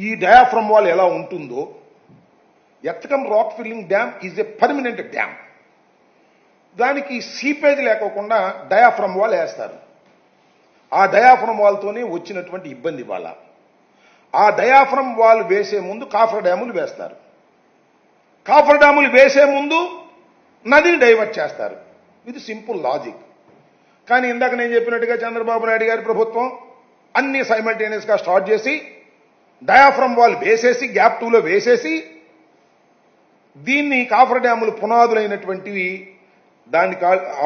ఈ diaphragm wall ఎలా ఉంటుందో, ఎత్తకం rock filling dam is a permanent dam. దానికి సీపేజ్ లేకోకుండా డయాఫ్రమ్ వాల్ వేస్తారు. ఆ డయాఫ్రమ్ వాల్తోనే వచ్చినటువంటి ఇబ్బంది వాళ్ళ. ఆ డయాఫ్రమ్ వాల్ వేసే ముందు కాఫర్ డ్యాములు వేస్తారు. కాఫర్ డ్యాములు వేసే ముందు నదిని డైవర్ట్ చేస్తారు. ఇది సింపుల్ లాజిక్. కానీ ఇందాక నేను చెప్పినట్టుగా చంద్రబాబు నాయుడు గారి ప్రభుత్వం అన్ని సైమల్టేనియస్ గా స్టార్ట్ చేసి డయాఫ్రమ్ వాల్ వేసేసి గ్యాప్ 2లో వేసేసి దీన్ని కాఫర్ డ్యాములు పునాదులైనటువంటివి దాన్ని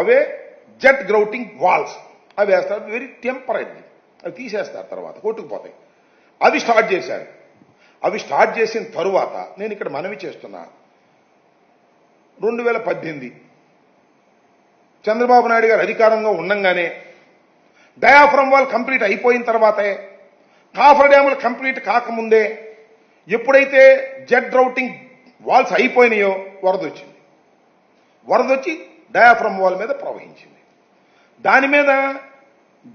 అవే జెట్ గ్రౌటింగ్ వాల్స్ అవి వేస్తారు. Very temporary. అవి తీసేస్తారు, తర్వాత కొట్టుకుపోతాయి. అవి స్టార్ట్ చేశారు. అవి స్టార్ట్ చేసిన తరువాత నేను ఇక్కడ మనవి చేస్తున్నా, 2018 చంద్రబాబు నాయుడు గారు అధికారంలో ఉండంగానే డయాఫ్రమ్ వాల్ కంప్లీట్ అయిపోయిన తర్వాతే, కాఫర్ డ్యాములు కంప్లీట్ కాకముందే, ఎప్పుడైతే జెట్ రౌటింగ్ వాల్స్ అయిపోయినాయో వరద వచ్చింది. వరద వచ్చి డయాఫ్రమ్ వాల్ మీద ప్రవహించింది. దాని మీద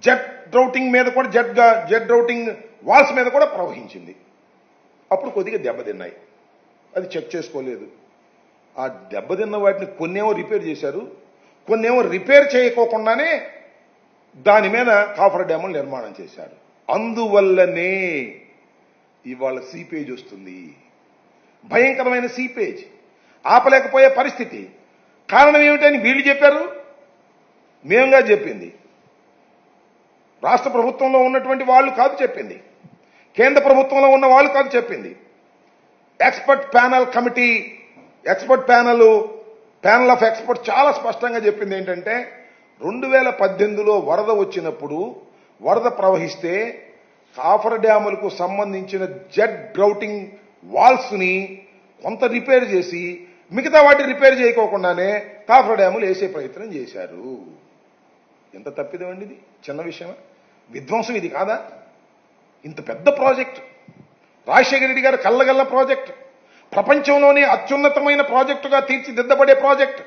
జెట్ రౌటింగ్ మీద కూడా జెట్ రౌటింగ్ వాల్స్ మీద కూడా ప్రవహించింది. అప్పుడు కొద్దిగా దెబ్బతిన్నాయి. అది చెక్ చేసుకోలేదు. ఆ దెబ్బతిన్న వాటిని కొన్నేమో రిపేర్ చేశారు, కొన్నేమో రిపేర్ చేయకోకుండానే దాని మీద కాఫర్ డ్యాములు నిర్మాణం చేశారు. అందువల్లనే ఇవాళ సీపేజ్ వస్తుంది. భయంకరమైన సీపేజ్. ఆపలేకపోయే పరిస్థితి. కారణం ఏమిటని వీళ్ళు చెప్పారు, మేముగా చెప్పింది. రాష్ట్ర ప్రభుత్వంలో ఉన్నటువంటి వాళ్ళు కాదు చెప్పింది, కేంద్ర ప్రభుత్వంలో ఉన్న వాళ్ళు కాదు చెప్పింది. Expert panel committee, expert panel of expert చాలా స్పష్టంగా చెప్పింది ఏంటంటే, 2018లో వరద వచ్చినప్పుడు, వరద ప్రవహిస్తే కాఫర్ డ్యాములకు సంబంధించిన జెట్ గ్రౌటింగ్ వాల్స్ ని కొంత రిపేర్ చేసి మిగతా వాటిని రిపేర్ చేయకోకుండానే కాఫర్ డ్యాములు వేసే ప్రయత్నం చేశారు. ఎంత తప్పిదమండి ఇది? చిన్న విషయమా? విధ్వంసం ఇది కాదా? ఇంత పెద్ద ప్రాజెక్ట్, రాజశేఖర రెడ్డి గారు కళ్ళగల్ల ప్రాజెక్ట్, ప్రపంచంలోనే అత్యున్నతమైన ప్రాజెక్టుగా తీర్చిదిద్దబడే ప్రాజెక్ట్,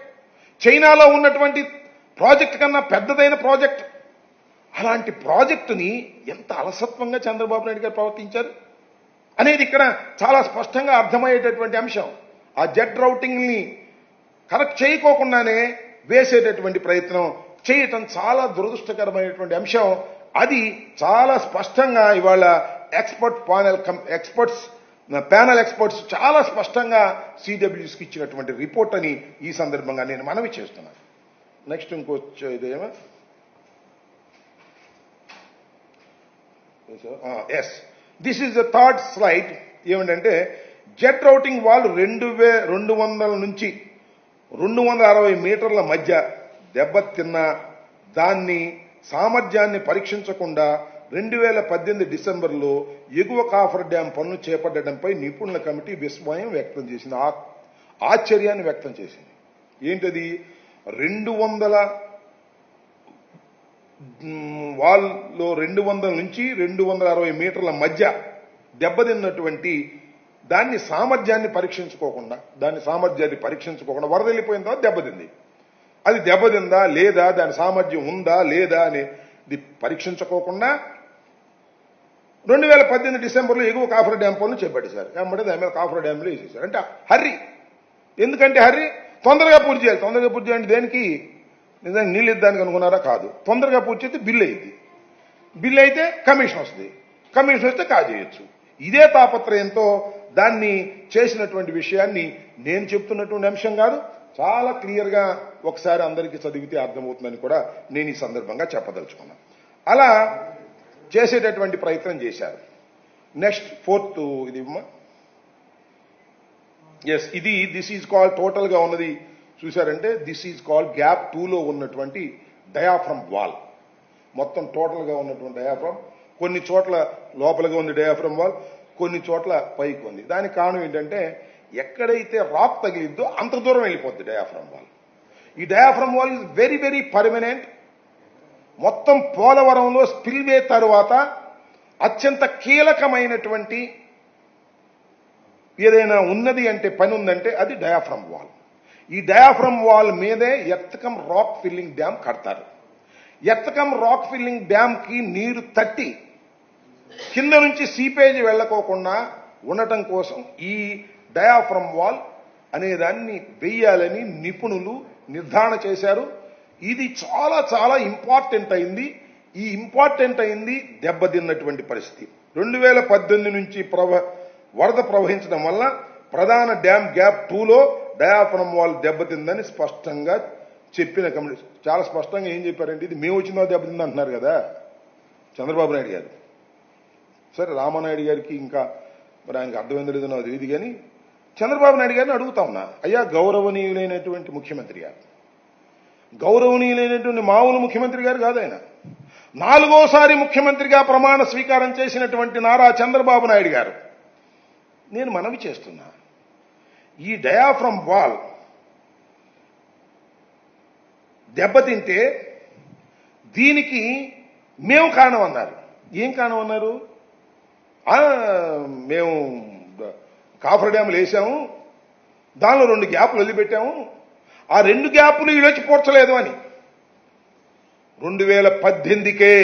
చైనాలో ఉన్నటువంటి ప్రాజెక్ట్ కన్నా పెద్దదైన ప్రాజెక్ట్. అలాంటి ప్రాజెక్టుని ఎంత అలసత్వంగా చంద్రబాబు నాయుడు గారు ప్రవర్తించారు అనేది ఇక్కడ చాలా స్పష్టంగా అర్థమయ్యేటటువంటి అంశం. ఆ జెట్ రౌటింగ్ ని కరెక్ట్ చేయకోకుండానే వేసేటటువంటి ప్రయత్నం చేయటం చాలా దురదృష్టకరమైనటువంటి అంశం. అది చాలా స్పష్టంగా ఇవాళ ప్యానల్ ఎక్స్పర్ట్స్ చాలా స్పష్టంగా సిడబ్ల్యూసీకి ఇచ్చినటువంటి రిపోర్ట్ అని ఈ సందర్భంగా నేను మనవి చేస్తున్నాను. నెక్స్ట్ ఇదేమో yes, this is the third slide. ఏమిటంటే జెట్ రౌటింగ్ వాల్ 200 నుంచి 260 మీటర్ల మధ్య దెబ్బతిన్న దాన్ని సామర్థ్యాన్ని పరీక్షించకుండా 2018 డిసెంబర్లో ఎగువ కాఫర్ డ్యాం పనులు చేపట్టడంపై నిపుణుల కమిటీ విస్మయం వ్యక్తం చేసింది, ఆశ్చర్యాన్ని వ్యక్తం చేసింది. ఏంటది? 200 వాల్లో 200 నుంచి 260 మీటర్ల మధ్య దెబ్బతిన్నటువంటి దాన్ని సామర్థ్యాన్ని పరీక్షించుకోకుండా వరద వెళ్ళిపోయిన తర్వాత దెబ్బతింది. అది దెబ్బతిందా లేదా, దాని సామర్థ్యం ఉందా లేదా అనేది పరీక్షించుకోకుండా 2018 డిసెంబర్లో ఎగువ కాఫర్ డ్యాం పనులు చేపట్టేశారు. కాబట్టి దాని మీద కాఫర్ డ్యాంలో వేసేశారు. అంటే హర్రీ. ఎందుకంటే హర్రీ, తొందరగా పూర్తి చేయాలి. తొందరగా పూర్తి చేయాలంటే దేనికి? నిజంగా నీళ్ళు ఇద్దానికి అనుకున్నారా? కాదు. తొందరగా పూర్తి చేస్తే బిల్లు అయింది, బిల్లు అయితే కమిషన్ వస్తుంది, కమిషన్ వస్తే కాజేయచ్చు. ఇదే తాపత్రయంతో దాన్ని చేసినటువంటి విషయాన్ని నేను చెప్తున్నటువంటి అంశం కాదు, చాలా క్లియర్ గా ఒకసారి అందరికీ చదివితే అర్థమవుతుందని కూడా నేను ఈ సందర్భంగా చెప్పదలుచుకున్నాను. అలా చేసేటటువంటి ప్రయత్నం చేశారు. నెక్స్ట్ ఫోర్త్ ఇది yes, this is called total గా ఉన్నది చూశారంటే, దిస్ ఈజ్ కాల్డ్ గ్యాప్ 2లో ఉన్నటువంటి డయాఫ్రమ్ వాల్. మొత్తం టోటల్ గా ఉన్నటువంటి డయాఫ్రమ్, కొన్ని చోట్ల లోపలగా ఉంది డయాఫ్రమ్ వాల్, కొన్ని చోట్ల పైకి ఉంది. దానికి కారణం ఏంటంటే, ఎక్కడైతే రాక్ తగిలిద్దో అంత దూరం వెళ్ళిపోద్ది డయాఫ్రమ్ వాల్. ఈ diaphragm wall is very very permanent. మొత్తం పోలవరంలో స్పిల్వే తరువాత అత్యంత కీలకమైనటువంటి ఏదైనా ఉన్నది అంటే, పని ఉందంటే అది డయాఫ్రమ్ వాల్. ఈ డయాఫ్రమ్ వాల్ మీదే ఎత్తకం రాక్ ఫిల్లింగ్ డ్యామ్ కడతారు. ఎత్తకం రాక్ ఫిల్లింగ్ డ్యామ్ కి నీరు తట్టి కింద నుంచి సీపేజ్ వెళ్లకోకుండా ఉండటం కోసం ఈ డయాఫ్రమ్ వాల్ అనేదాన్ని వెయ్యాలని నిపుణులు నిర్ధారణ చేశారు. ఇది చాలా చాలా ఇంపార్టెంట్ అయింది. ఈ ఇంపార్టెంట్ అయింది దెబ్బతిన్నటువంటి పరిస్థితి. 2018 నుంచి వరద ప్రవహించడం వల్ల ప్రధాన డ్యామ్ గ్యాప్ 2లో డయాఫ్రమ్ వాల్ దెబ్బతిందని స్పష్టంగా చెప్పిన కమిటీ చాలా స్పష్టంగా ఏం చెప్పారంటే ఇది మేము వచ్చిన దెబ్బతింది అంటున్నారు కదా చంద్రబాబు నాయుడు గారు. సరే రామానాయుడు గారికి ఇంకా మరి ఆయనకు అర్థమైందో లేదో నాకు తెలియదు, కానీ చంద్రబాబు నాయుడు గారిని అడుగుతా ఉన్నా, అయ్యా గౌరవనీయులైనటువంటి ముఖ్యమంత్రి గారు, గౌరవనీయులైనటువంటి మామూలు ముఖ్యమంత్రి గారు కాదు ఆయన, 4వ ముఖ్యమంత్రిగా ప్రమాణ స్వీకారం చేసినటువంటి నారా చంద్రబాబు నాయుడు గారు, నేను మనవి చేస్తున్నా, ఈ డయాఫ్రమ్ వాల్ దెబ్బతింటే దీనికి మేము కారణం అన్నారు. ఏం కారణం అన్నారు? మేము కాఫర్ డ్యాములు వేసాము, దానిలో 2 గ్యాపులు వదిలిపెట్టాము, ఆ 2 గ్యాపులు ఈడొచ్చి పూడ్చలేదు అని. 2018కే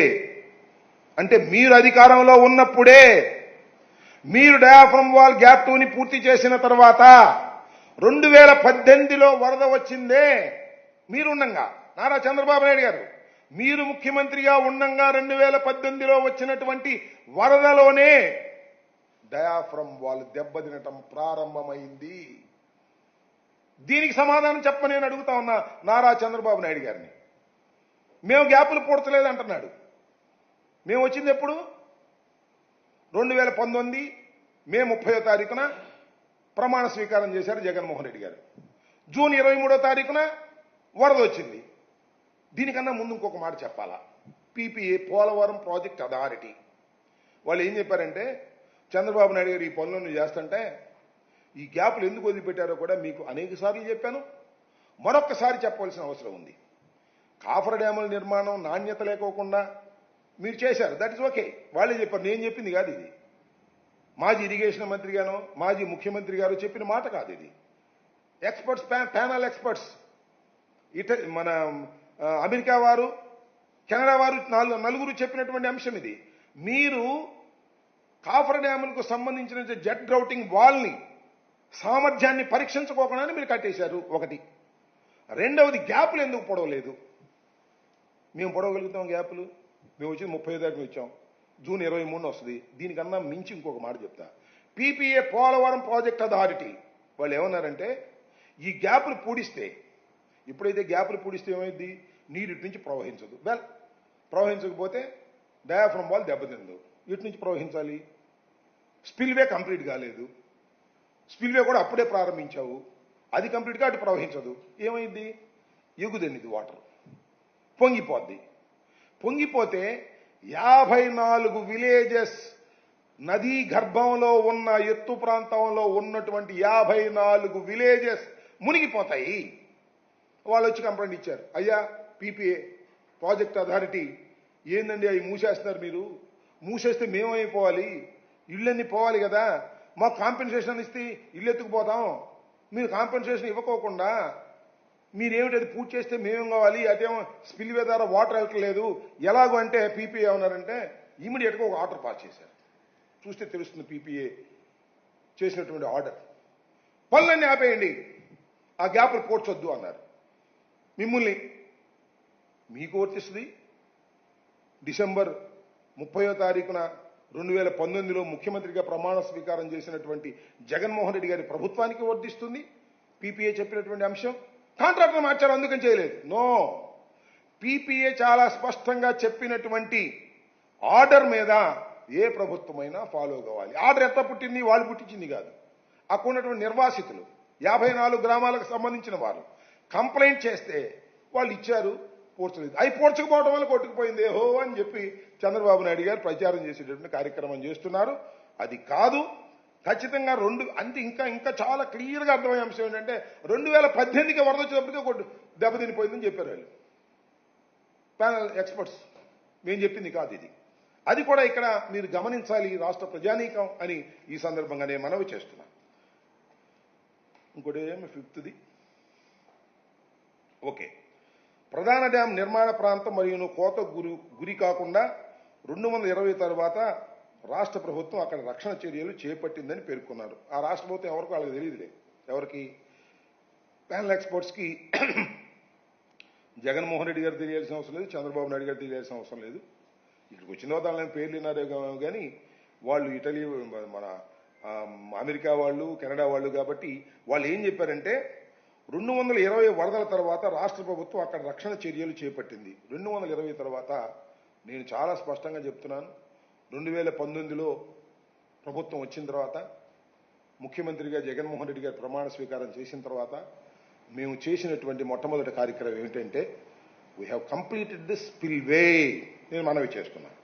అంటే మీరు అధికారంలో ఉన్నప్పుడే మీరు డయాఫ్రమ్ వాల్ గ్యాప్ 2ని పూర్తి చేసిన తర్వాత 2018లో వరద వచ్చిందే మీరుండంగా, నారా చంద్రబాబు నాయుడు గారు మీరు ముఖ్యమంత్రిగా ఉండంగా 2018లో వచ్చినటువంటి వరదలోనే డయాఫ్రమ్ వాల్ దెబ్బతినటం ప్రారంభమైంది. దీనికి సమాధానం చెప్పని అడుగుతా ఉన్నా నారా చంద్రబాబు నాయుడు గారిని. మేము గ్యాపులు పూడ్చలేదు అంటున్నాడు. మేము వచ్చింది ఎప్పుడు? 2019 మే 30వ తారీఖున ప్రమాణ స్వీకారం చేశారు జగన్మోహన్ రెడ్డి గారు. జూన్ 23వ తారీఖున వరద వచ్చింది. దీనికన్నా ముందు ఇంకొక మాట చెప్పాలా. పీపీఏ పోలవరం ప్రాజెక్ట్ అథారిటీ వాళ్ళు ఏం చెప్పారంటే, చంద్రబాబు నాయుడు గారు ఈ పనులను చేస్తుంటే ఈ గ్యాపులు ఎందుకు వదిలిపెట్టారో కూడా మీకు అనేక సార్లు చెప్పాను, మరొక్కసారి చెప్పవలసిన అవసరం ఉంది. కాఫర్ డ్యాముల నిర్మాణం నాణ్యత లేకోకుండా మీరు చేశారు, దట్ ఇస్ ఓకే, వాళ్ళే చెప్పారు, నేను చెప్పింది కాదు ఇది. మాజీ ఇరిగేషన్ మంత్రి గాను మాజీ ముఖ్యమంత్రి గారు చెప్పిన మాట కాదు ఇది. ఎక్స్పర్ట్స్ ప్యానల్ ఎక్స్పర్ట్స్ మన అమెరికా వారు కెనడా వారు నలుగురు చెప్పినటువంటి అంశం ఇది. మీరు కాఫర్ డ్యాములకు సంబంధించిన జెట్ డ్రౌటింగ్ వాల్ని సామర్థ్యాన్ని పరీక్షించుకోకుండా మీరు కట్టేశారు. ఒకటి. రెండవది గ్యాపులు ఎందుకు పొడవలేదు? మేము పొడవగలుగుతాం గ్యాపులు. మేము వచ్చి 30వ తారీఖున వచ్చాం, జూన్ 23న వస్తుంది. దీనికన్నా మించి ఇంకొక మాట చెప్తా. పీపీఏ పోలవరం ప్రాజెక్ట్ అథారిటీ వాళ్ళు ఏమన్నారంటే, ఈ గ్యాపులు పూడిస్తే, ఎప్పుడైతే గ్యాపులు పూడిస్తే ఏమైంది, నీరు ఇటు నుంచి ప్రవహించదు. వెల్, ప్రవహించకపోతే డయాఫ్రమ్ వాల్ దెబ్బతిందు. ఇటు నుంచి ప్రవహించాలి. స్పిల్వే కంప్లీట్ కాలేదు, స్పిల్వే కూడా అప్పుడే ప్రారంభించావు, అది కంప్లీట్గా అటు ప్రవహించదు. ఏమైంది? ఎగుదన్నిది వాటర్, పొంగిపోద్ది. పొంగిపోతే 54 విలేజెస్ నదీ గర్భంలో ఉన్న ఎత్తు ప్రాంతంలో ఉన్నటువంటి 54 విలేజెస్ మునిగిపోతాయి. వాళ్ళు వచ్చి కంప్లైంట్ ఇచ్చారు, అయ్యా పీపీఏ ప్రాజెక్ట్ అథారిటీ ఏందండి అవి మూసేస్తున్నారు, మీరు మూసేస్తే మేమైపోవాలి, ఇళ్ళన్నీ పోవాలి కదా, మాకు కాంపెన్సేషన్ ఇస్తే ఇల్లు ఎత్తుకుపోతాం, మీరు కాంపెన్సేషన్ ఇవ్వకోకుండా మీరేమిటి అది పూర్తి చేస్తే మేమేం కావాలి, అదేమో స్పిల్వే ద్వారా వాటర్ వెళ్ళట్లేదు ఎలాగో అంటే పీపీఏ ఏమన్నారంటే ఇమీడియట్గా ఒక ఆర్డర్ పాస్ చేశారు. చూస్తే తెలుస్తుంది పీపీఏ చేసినటువంటి ఆర్డర్. పనులన్నీ ఆపేయండి, ఆ గ్యాప్లు పోడ్చొద్దు అన్నారు. మిమ్మల్ని మీకు వర్తిస్తుంది. డిసెంబర్ 30వ తారీఖున 2019లో ముఖ్యమంత్రిగా ప్రమాణ స్వీకారం చేసినటువంటి జగన్మోహన్ రెడ్డి గారి ప్రభుత్వానికి వర్తిస్తుంది పీపీఏ చెప్పినటువంటి అంశం. కాంట్రాక్టర్ మార్చారు, అందుకని చేయలేదు. నో, పీపీఏ చాలా స్పష్టంగా చెప్పినటువంటి ఆర్డర్ మీద ఏ ప్రభుత్వమైనా ఫాలో కావాలి. ఆర్డర్ ఎంత పుట్టింది? వాళ్ళు పుట్టించింది కాదు. అక్కడ ఉన్నటువంటి నిర్వాసితులు 54 గ్రామాలకు సంబంధించిన వారు కంప్లైంట్ చేస్తే వాళ్ళు ఇచ్చారు, పోర్చలేదు. అవి పోర్చకపోవడం వల్ల కొట్టుకుపోయింది ఏహో అని చెప్పి చంద్రబాబు నాయుడు గారు ప్రచారం చేసేటటువంటి కార్యక్రమం చేస్తున్నారు. అది కాదు. ఖచ్చితంగా అంటే ఇంకా చాలా క్లియర్గా అర్థమయ్యే అంశం ఏంటంటే 2018కి వరద వచ్చేటప్పటికే దెబ్బతినిపోయిందని చెప్పారు వాళ్ళు ప్యానల్ ఎక్స్పర్ట్స్. మేము చెప్పింది కాదు ఇది. అది కూడా ఇక్కడ మీరు గమనించాలి రాష్ట్ర ప్రజానీకం అని ఈ సందర్భంగా నేను మనవి చేస్తున్నాను. ఇంకోటి ఏమి 5th ఓకే, ప్రధాన డ్యాం నిర్మాణ ప్రాంతం మరియు కోత గురి కాకుండా 220 తర్వాత రాష్ట్ర ప్రభుత్వం అక్కడ రక్షణ చర్యలు చేపట్టిందని పేర్కొన్నారు. ఆ రాష్ట్ర ప్రభుత్వం ఎవరికి వాళ్ళకి తెలియదులే. ఎవరికి? ప్యానల్ ఎక్స్పర్ట్స్కి జగన్మోహన్ రెడ్డి గారు తెలియాల్సిన అవసరం లేదు, చంద్రబాబు నాయుడు గారు తెలియాల్సిన అవసరం లేదు. ఇక్కడికి వచ్చిన తర్వాత వాళ్ళని పేర్లు విన్నారే కానీ వాళ్ళు ఇటలీ, మన అమెరికా వాళ్ళు, కెనడా వాళ్ళు కాబట్టి వాళ్ళు ఏం చెప్పారంటే 220 వరదల తర్వాత రాష్ట్ర ప్రభుత్వం అక్కడ రక్షణ చర్యలు చేపట్టింది. 220 తర్వాత నేను చాలా స్పష్టంగా చెప్తున్నాను, 2019లో ప్రభుత్వం వచ్చిన తర్వాత ముఖ్యమంత్రిగా జగన్మోహన్ రెడ్డి గారు ప్రమాణ స్వీకారం చేసిన తర్వాత మేము చేసినటువంటి మొట్టమొదటి కార్యక్రమం ఏమిటంటే we have completed the spillway. నేను మనవి చేస్తున్నాను.